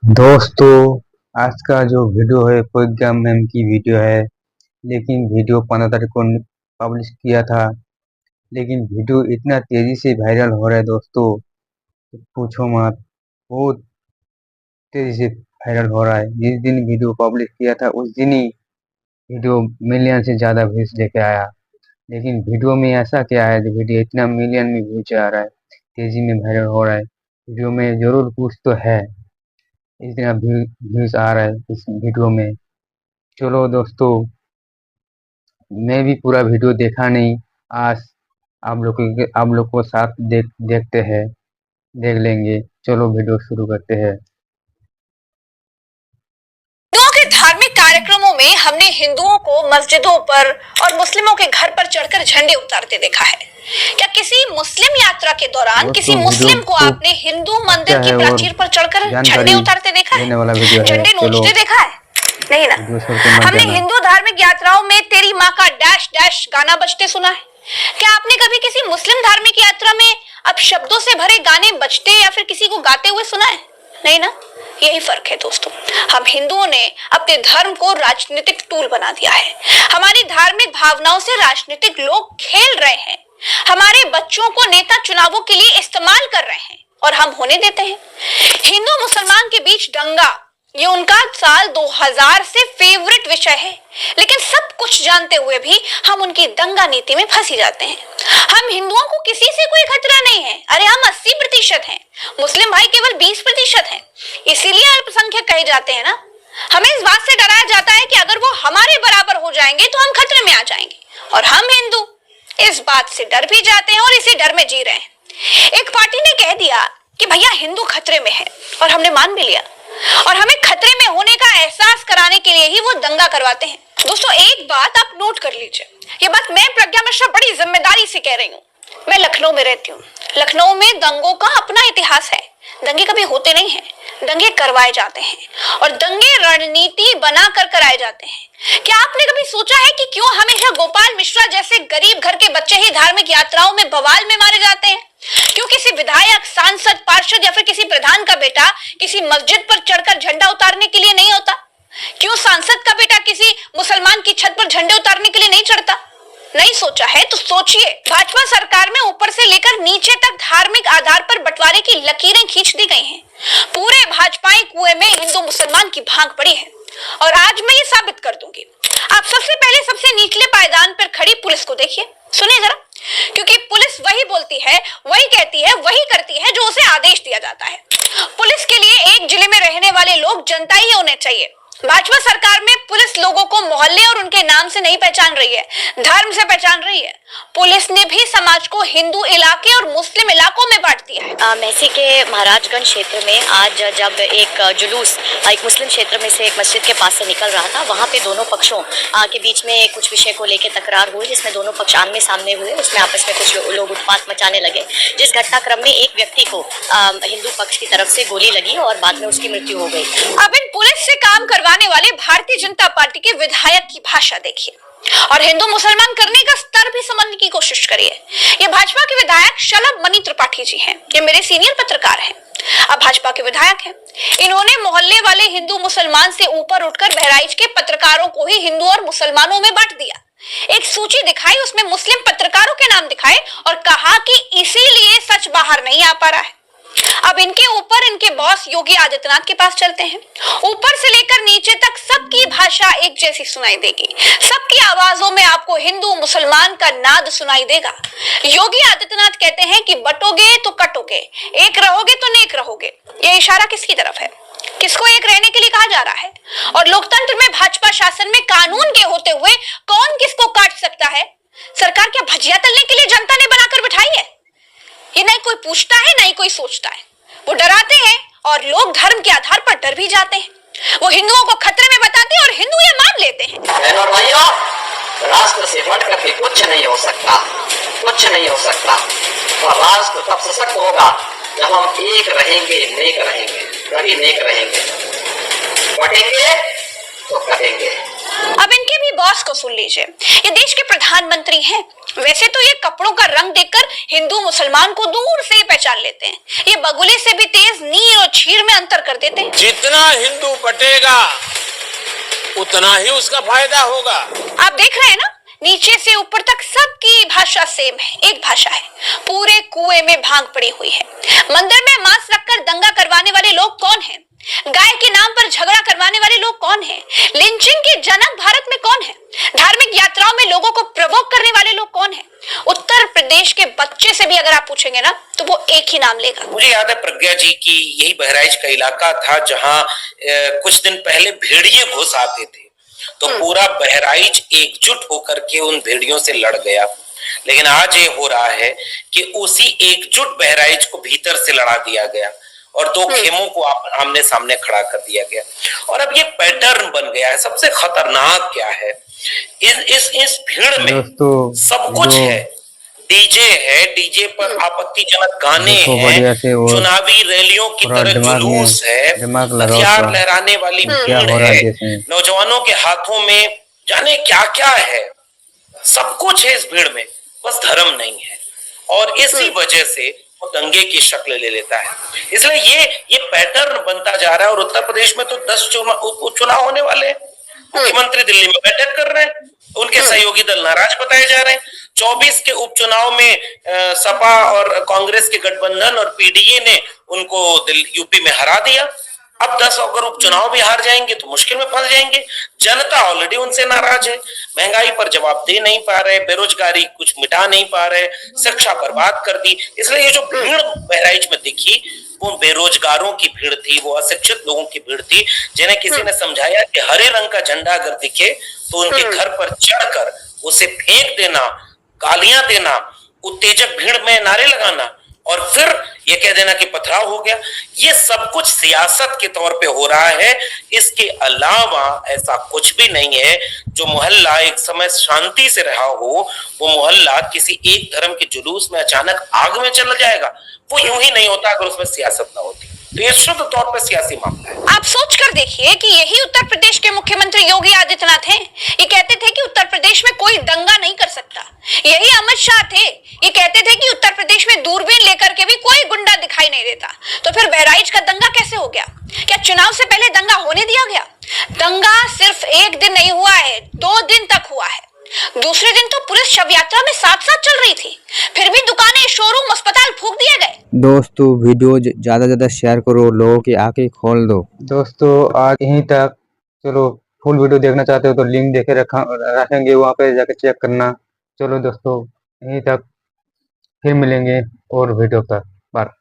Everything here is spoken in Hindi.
दोस्तों, आज का जो वीडियो है प्रज्ञा मैम की वीडियो है। लेकिन वीडियो 15 तारीख को पब्लिश किया था। लेकिन वीडियो इतना तेजी से वायरल हो रहा है दोस्तों, पूछो मत। बहुत तेजी से वायरल हो रहा है। जिस दिन वीडियो पब्लिश किया था उस दिन ही वीडियो मिलियन से ज़्यादा व्यूज लेके आया। लेकिन वीडियो में ऐसा क्या है जो वीडियो इतना मिलियन में व्यूज आ रहा है, तेजी में वायरल हो रहा है। वीडियो में जरूर कुछ तो है, इतना व्यूज आ रहा है इस वीडियो में। चलो दोस्तों, मैं भी पूरा वीडियो देखा नहीं। आज आप लोग को साथ देखते हैं, देख लेंगे। चलो वीडियो शुरू करते हैं। हिंदुओं के धार्मिक कार्यक्रमों में हमने हिंदुओं को मस्जिदों पर और मुस्लिमों के घर पर चढ़कर झंडे उतारते देखा है। क्या किसी मुस्लिम यात्रा के दौरान किसी मुस्लिम को आपने हिंदू मंदिर की प्राचीर पर चढ़कर झंडे उतारते देखा है? झंडे नोचते देखा है? नहीं ना। हमने हिंदू धार्मिक यात्राओं में तेरी माँ का डैश डैश गाना बजते सुना है। क्या आपने कभी किसी मुस्लिम धार्मिक यात्रा में अब शब्दों से भरे गाने बजते या फिर किसी को गाते हुए सुना है? नहीं ना। यही फर्क है दोस्तों। हम हिंदुओं ने अपने धर्म को राजनीतिक टूल बना दिया है। हमारी धार्मिक भावनाओं से राजनीतिक लोग खेल रहे हैं। हमारे बच्चों को नेता चुनावों के लिए इस्तेमाल कर रहे हैं और हम होने देते हैं। हिंदू मुसलमान के बीच दंगा, ये उनका साल 2000 से फेवरेट विषय है। लेकिन सब कुछ जानते हुए भी हम उनकी दंगा नीति में फंसी जाते हैं। हम हिंदुओं को किसी से कोई खतरा नहीं है। अरे हम 80% हैं, मुस्लिम भाई केवल 20% हैं। इसीलिए अल्पसंख्यक कहे जाते हैं ना। हमें इस बात से डराया जाता है कि अगर वो हमारे बराबर हो जाएंगे तो हम खतरे में आ जाएंगे। और हम हिंदू इस बात से डर भी जाते हैं और इसी डर में जी रहे हैं। एक पार्टी ने कह दिया कि भैया हिंदू खतरे में है, और हमने मान भी लिया। और हमें खतरे में होने का एहसास कराने के लिए ही वो दंगा करवाते हैं। दोस्तों, एक बात आप नोट कर लीजिए। ये बात मैं प्रज्ञा मिश्रा बड़ी जिम्मेदारी से कह रही हूँ। मैं लखनऊ में रहती हूँ। लखनऊ में दंगों का अपना इतिहास है। दंगे कभी होते नहीं हैं, दंगे करवाए जाते हैं और दंगे रणनीति बनाकर कराए जाते हैं। क्या आपने कभी सोचा है कि क्यों हमेशा गोपाल मिश्रा जैसे गरीब घर के बच्चे ही धार्मिक यात्राओं में बवाल में मारे जाते हैं? क्यों किसी विधायक, सांसद, पार्षद या फिर किसी प्रधान का बेटा किसी मस्जिद पर चढ़कर झंडा उतारने के लिए नहीं होता? क्यों सांसद का बेटा किसी मुसलमान की छत पर झंडे उतारने के लिए नहीं चढ़ता? नहीं सोचा है तो सोचिए। भाजपा सरकार में ऊपर से लेकर नीचे तक धार्मिक आधार पर बंटवारे की लकीरें खींच दी गई हैं। पूरे भाजपाई कुएं में हिंदू मुसलमान की भांग पड़ी है और आज मैं ये साबित कर दूंगी। आप सबसे पहले सबसे निचले पायदान पर खड़ी पुलिस को देखिए, सुनिए जरा। क्योंकि पुलिस वही बोलती है, वही कहती है, वही करती है जो उसे आदेश दिया जाता है। पुलिस के लिए एक जिले में रहने वाले लोग जनता ही होने चाहिए। भाजपा सरकार में पुलिस लोगों को मोहल्ले और उनके नाम से नहीं पहचान रही है, धर्म से पहचान रही है। पुलिस ने भी समाज को हिंदू इलाके और मुस्लिम इलाकों में बांट दिया है। महसी के महाराजगंज क्षेत्र में आज जब एक जुलूस एक मुस्लिम क्षेत्र में से एक मस्जिद के पास से निकल रहा था, वहाँ पे दोनों पक्षों के बीच में कुछ विषय को लेकर तकरार हुई, जिसमें दोनों पक्ष आमने सामने हुए। उसमें आपस में कुछ लोग उत्पात मचाने लगे, जिस घटनाक्रम में एक व्यक्ति को हिंदू पक्ष की तरफ से गोली लगी और बाद में उसकी मृत्यु हो गई। अब इन पुलिस से काम करवाने वाले भारतीय जनता पार्टी के विधायक की भाषा देखिए और हिंदू मुसलमान करने का स्तर भी समझने की कोशिश करिए। ये भाजपा के विधायक शलभ मणि त्रिपाठी जी हैं। ये मेरे सीनियर पत्रकार हैं, अब भाजपा के विधायक हैं। इन्होंने मोहल्ले वाले हिंदू मुसलमान से ऊपर उठकर बहराइच के पत्रकारों को ही हिंदू और मुसलमानों में बांट दिया। एक सूची दिखाई, उसमें मुस्लिम पत्रकारों के नाम दिखाए और कहा कि इसीलिए सच बाहर नहीं आ पा रहा है। अब इनके ऊपर इनके बॉस योगी आदित्यनाथ के पास चलते हैं। ऊपर से लेकर नीचे तक सबकी भाषा एक जैसी सुनाई देगी। सबकी आवाजों में आपको हिंदू मुसलमान का नाद सुनाई देगा। योगी आदित्यनाथ कहते हैं कि बटोगे तो कटोगे, एक रहोगे तो नेक रहोगे। ये इशारा किसकी तरफ है? किसको एक रहने के लिए कहा जा रहा है? और लोकतंत्र में, भाजपा शासन में कानून के होते हुए कौन किसको काट सकता है? सरकार क्या भजिया तलने के लिए जनता ने बनाकर बिठाई है? ये नहीं कोई पूछता है, नहीं कोई सोचता है। वो डराते हैं और लोग धर्म के आधार पर डर भी जाते हैं। वो हिंदुओं को खतरे में बताते हैं और हिंदू ये मान लेते हैं। राष्ट्र से बढ़कर के कुछ नहीं हो सकता, कुछ नहीं हो सकता। और राष्ट्र तब सशक्त होगा जब हम एक रहेंगे, नेक रहेंगे, कभी नेक रहेंगे। बटेंगे तो कटेंगे। अब इनके भी बॉस को सुन लीजिए। ये देश के प्रधानमंत्री हैं। वैसे तो ये कपड़ों का रंग देखकर हिंदू मुसलमान को दूर से ही पहचान लेते हैं। ये बगुले से भी तेज नीर और छीर में अंतर कर देते हैं। जितना हिंदू बटेगा उतना ही उसका फायदा होगा। आप देख रहे हैं ना, नीचे से ऊपर तक सबकी भाषा सेम है, एक भाषा है। पूरे कुएं में भांग पड़ी हुई है। मंदिर में मांस रखकर दंगा करवाने वाले लोग कौन हैं? गाय के नाम पर झगड़ा करवाने वाले लोग कौन हैं? लिंचिंग के जनक भारत में कौन है? धार्मिक यात्राओं में लोगों को प्रवोक करने वाले लोग कौन हैं? उत्तर प्रदेश के बच्चे से भी अगर आप पूछेंगे ना तो वो एक ही नाम लेगा। मुझे याद है प्रज्ञा जी की यही बहराइच का इलाका था जहां कुछ दिन पहले भेड़िए घुस आते थे, तो पूरा बहराइच एकजुट होकर के उन भेड़ियों से लड़ गया। लेकिन आज ये हो रहा है कि उसी एकजुट बहराइच को भीतर से लड़ा दिया गया और दो खेमों को आमने सामने खड़ा कर दिया गया। और अब ये पैटर्न बन गया है। सबसे खतरनाक क्या है, इस भीड़ में सब कुछ है। डीजे है, डीजे पर आपत्तिजनक गाने हैं, चुनावी रैलियों की तरह जुलूस है, हथियार लहराने वाली भीड़ है, नौजवानों के हाथों में जाने क्या क्या है। सब कुछ है इस भीड़ में, बस धर्म नहीं है। और इसी वजह से वो दंगे की शक्ल ले लेता है। इसलिए ये पैटर्न बनता जा रहा है। और उत्तर प्रदेश में तो 10 उपचुनाव होने वाले हैं। मुख्यमंत्री दिल्ली में बैठक कर रहे हैं, उनके सहयोगी दल नाराज बताए जा रहे हैं। 24 के उपचुनाव में सपा और कांग्रेस के गठबंधन और पीडीए ने उनको यूपी में हरा दिया। अब 10 अगर उपचुनाव भी हार जाएंगे तो मुश्किल में फंस जाएंगे। जनता ऑलरेडी उनसे नाराज है, महंगाई पर जवाब दे नहीं पा रहे, बेरोजगारी कुछ मिटा नहीं पा रहे, शिक्षा बर्बाद कर दी। इसलिए ये जो भीड़ बहराइच में दिखी वो बेरोजगारों की भीड़ थी, वो अशिक्षित लोगों की भीड़ थी, जिन्हें किसी ने समझाया कि हरे रंग का झंडा अगर दिखे तो उनके घर पर चढ़कर उसे फेंक देना, गालियां देना, उत्तेजक भीड़ में नारे लगाना और फिर ये कह देना कि पथराव हो गया। ये सब कुछ सियासत के तौर पे हो रहा है। इसके अलावा ऐसा कुछ भी नहीं है। जो मोहल्ला एक समय शांति से रहा हो, वो मोहल्ला किसी एक धर्म के जुलूस में अचानक आग में चला जाएगा। वो यूं ही नहीं होता अगर उसमें सियासत ना होती। तो ये शुद्ध तौर पर सियासी मामला है। आप सोच कर देखिए कि यही उत्तर प्रदेश के मुख्यमंत्री योगी आदित्यनाथ हैं। ये कहते थे कि उत्तर प्रदेश में कोई दंगा नहीं कर सकता। यही अमित शाह थे, ये कहते थे कि उत्तर प्रदेश में दूरबीन लेकर के भी कोई गुंडा दिखाई नहीं देता। तो फिर बहराइच का दंगा कैसे हो गया? क्या चुनाव से पहले दंगा होने दिया गया? दंगा सिर्फ एक दिन नहीं हुआ है, 2 दिन तक हुआ है। दूसरे दिन तो पुलिस शव यात्रा में साथ साथ चल रही थी, फिर भी दुकानें, शोरूम, अस्पताल फूंक दिए गए। दोस्तों वीडियो ज्यादा ज्यादा शेयर करो, लोगों की आंखें खोल दो। दोस्तों आज यहीं तक। चलो फुल वीडियो देखना चाहते हो तो लिंक देके रखेंगे, वहाँ पे जाके चेक करना। चलो दोस्तों यहीं तक, फिर मिलेंगे और वीडियो पर।